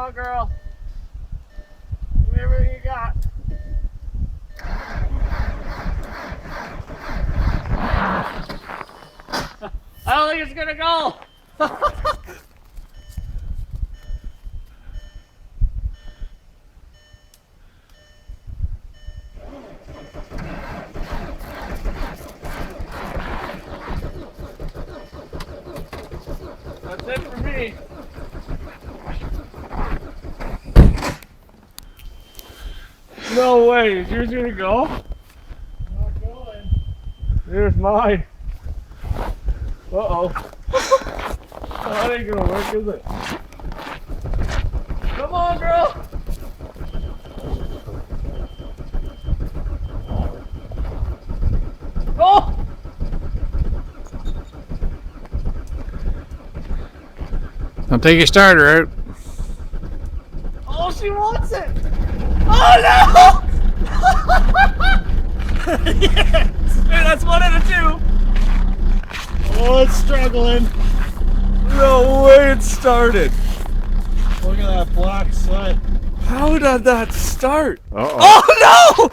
on, girl. Give me everything you got. I don't think it's gonna go. That's it for me. No way, is yours gonna go? Not going. Here's mine. Uh-oh. Oh, that ain't gonna work, is it? Come on, girl! Oh! Don't take your starter out. Oh, she wants it! Oh no! Yes! Hey, that's one out of two! Oh, it's struggling. No way it started! Look at that black soot. How did that start? Uh-oh. Oh no!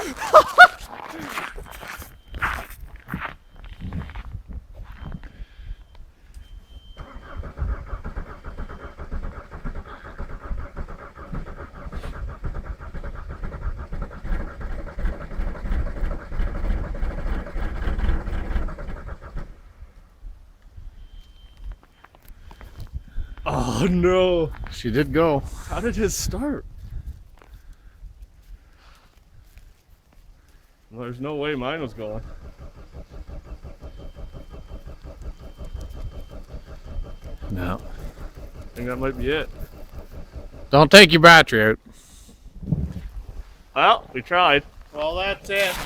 Oh no! She did go. How did his start? Well, there's no way mine was going. No. I think that might be it. Don't take your battery out. Well, we tried. Well, that's it.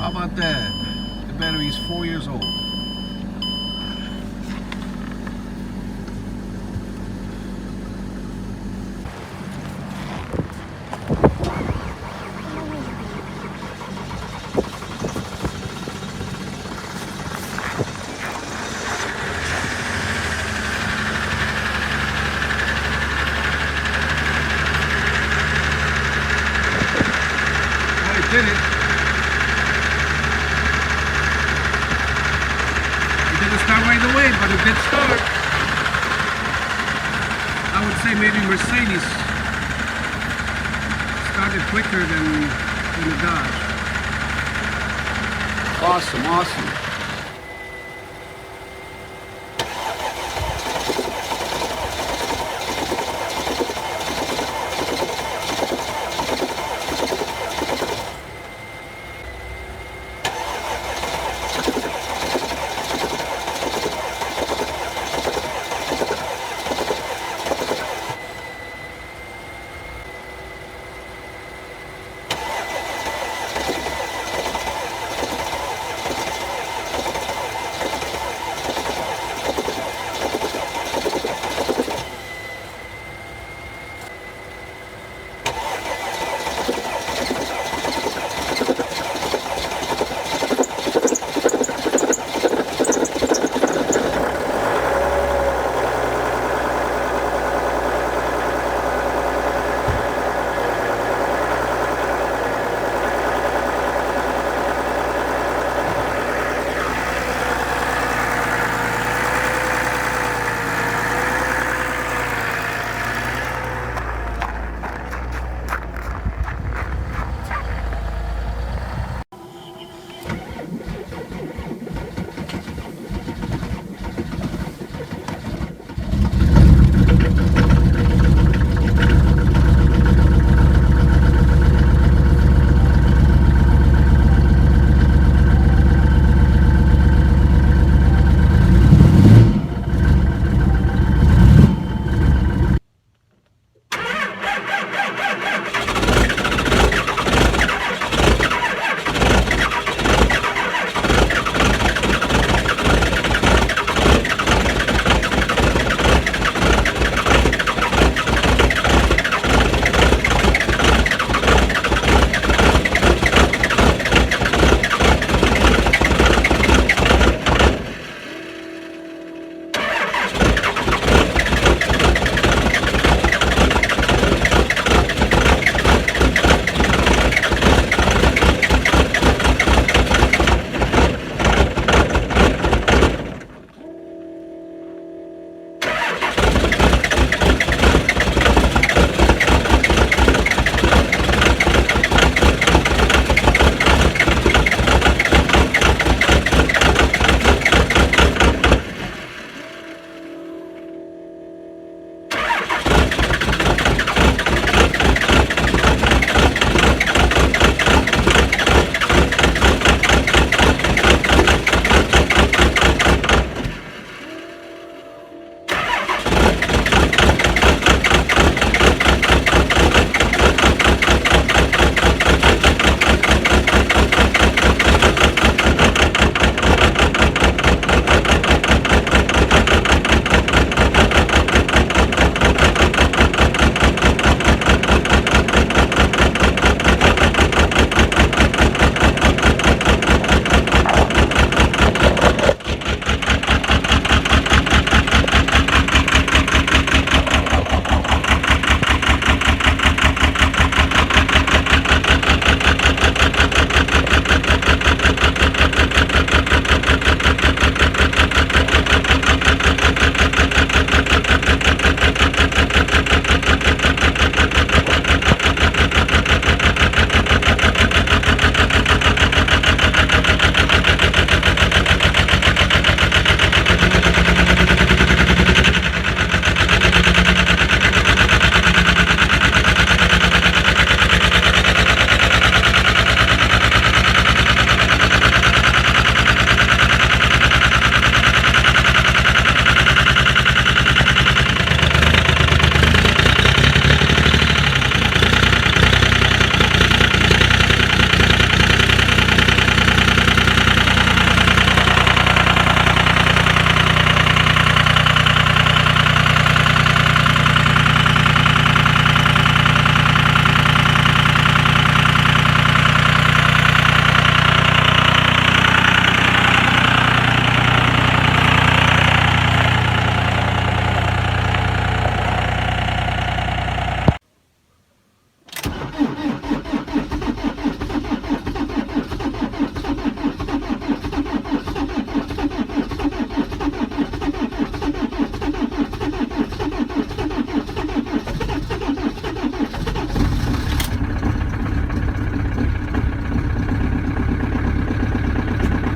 How about that? The battery is 4 years old. Did it. It didn't start right away, but it did start. I would say maybe Mercedes started quicker than the Dodge. Awesome, awesome.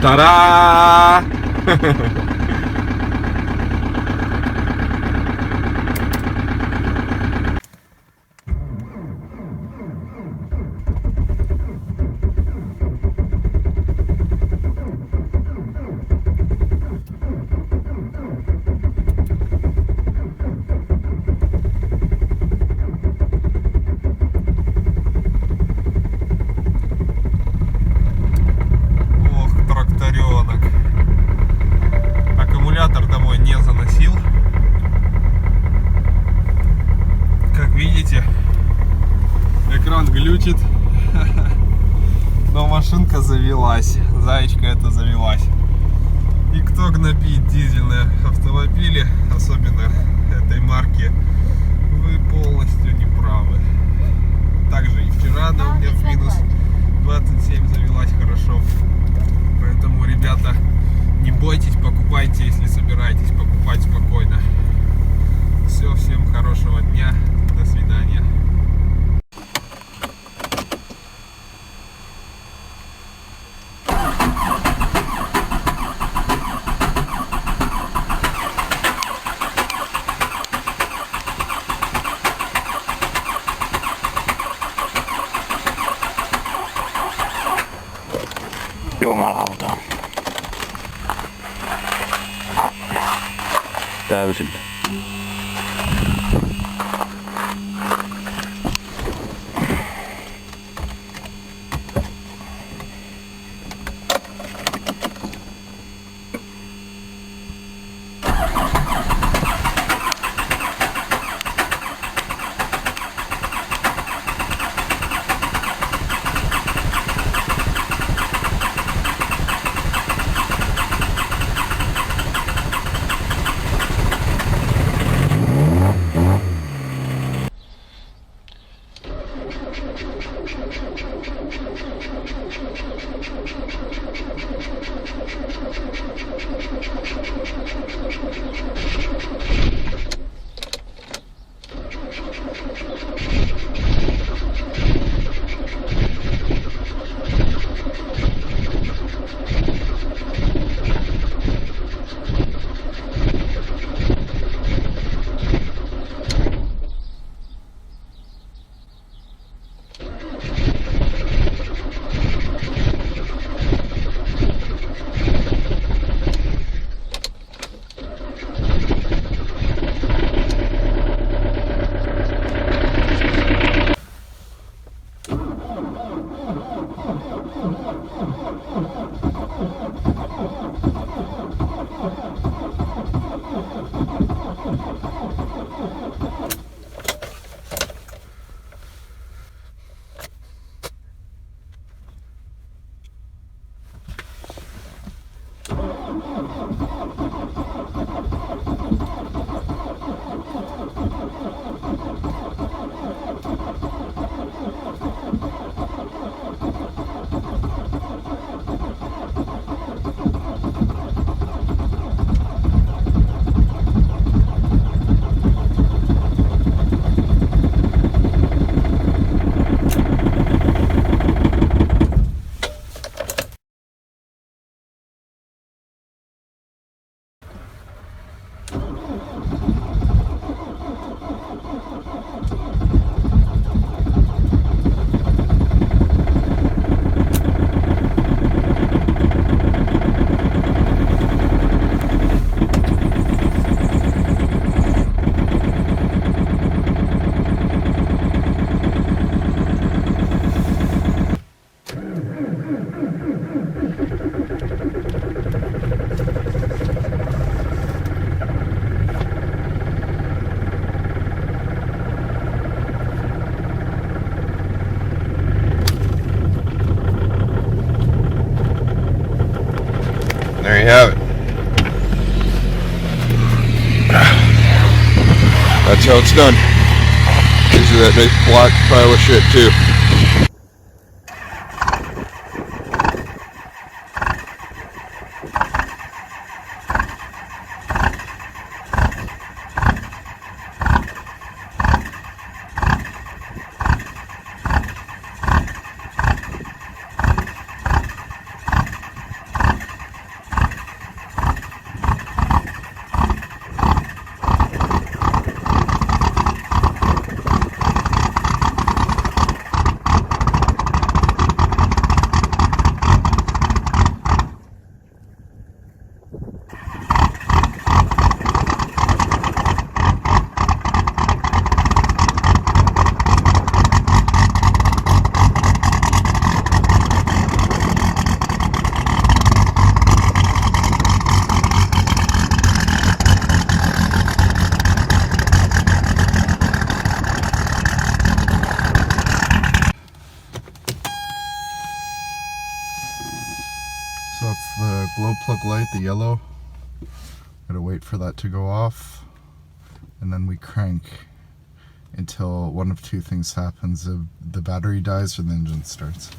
Та-да! Аккумулятор домой не заносил. Как видите, экран глючит. Но машинка завелась. Заячка эта завелась. И кто гнобит дизельные автомобили, особенно этой марки, вы полностью не правы. Также и вчера она у меня в минус 27 завелась хорошо. Поэтому, ребята, не бойтесь, покупайте, если собираетесь покупать спокойно. Все, всем хорошего дня, до свидания. Jumalauta. Täysillä. There you have it. That's how it's done. Gives you that nice black pile of shit too. So that's the glow plug light, the yellow. Gotta wait for that to go off, and then we crank until one of two things happens: the battery dies or the engine starts.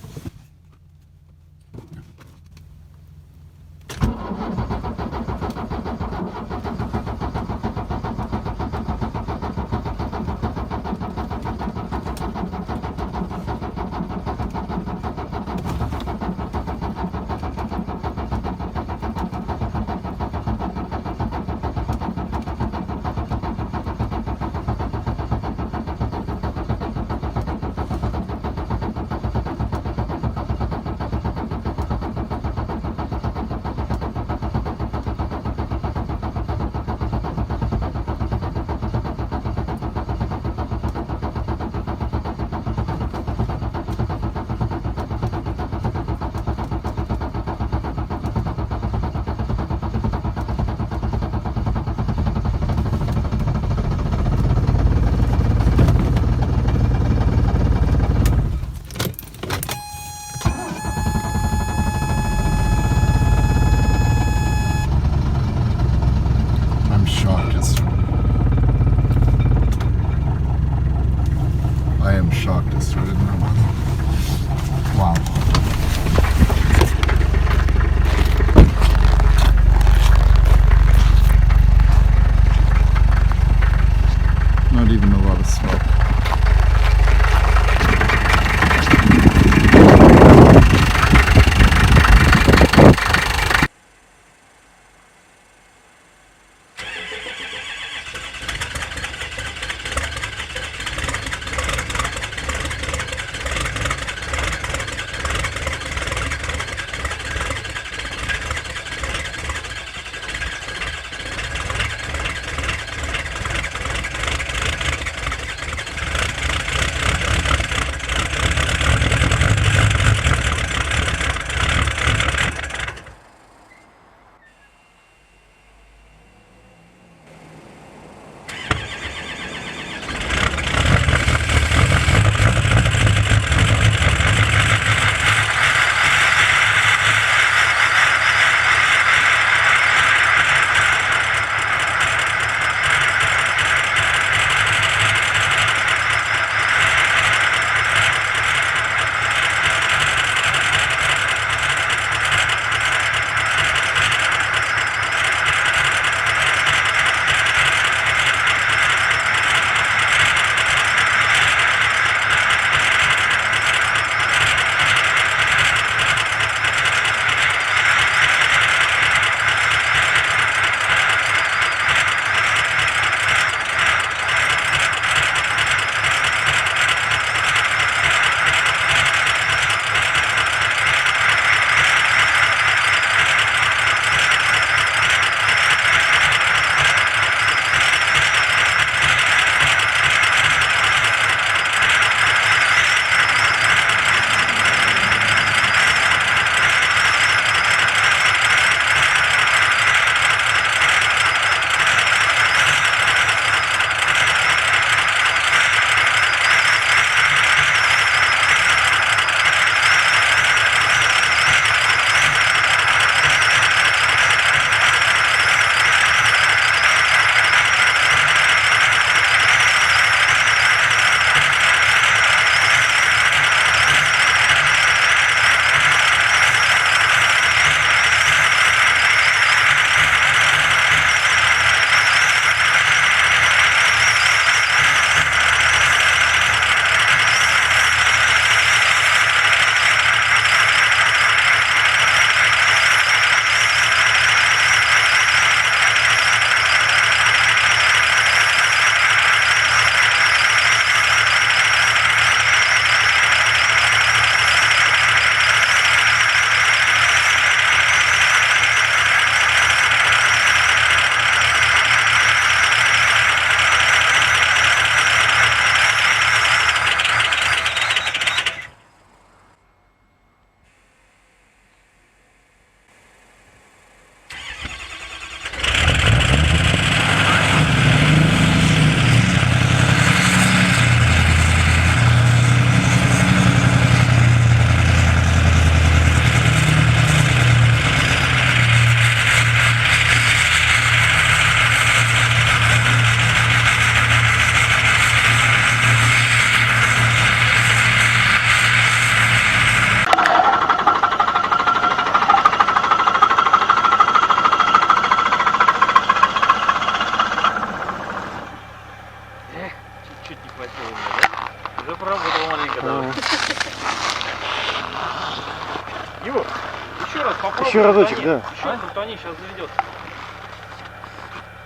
Попробуй. Еще разочек, да. Еще крутани, сейчас заведет.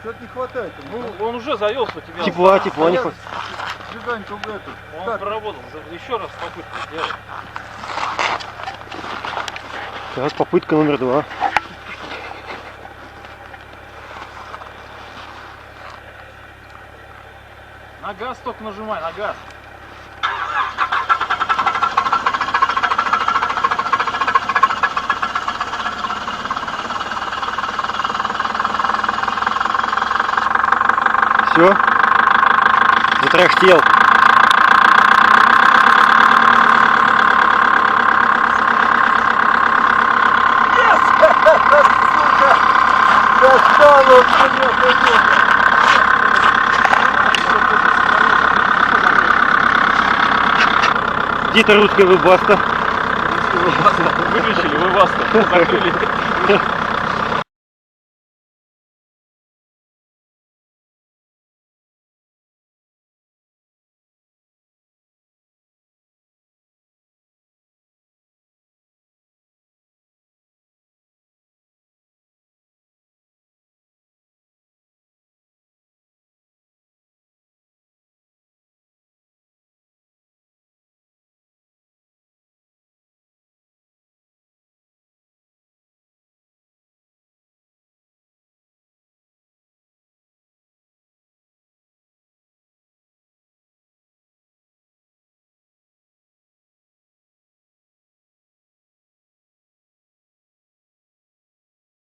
Что-то не хватает. Ну, он уже завелся у тебя. Тепла не хватит. Жигань-то в эту. Он проработал. Еще раз попытку сделай. Так, попытка номер 2. На газ только нажимай, на газ. Все. Затрахтел. Достану, конечно. Где-то русская вебаста. Выключили, webasto. Закрыли.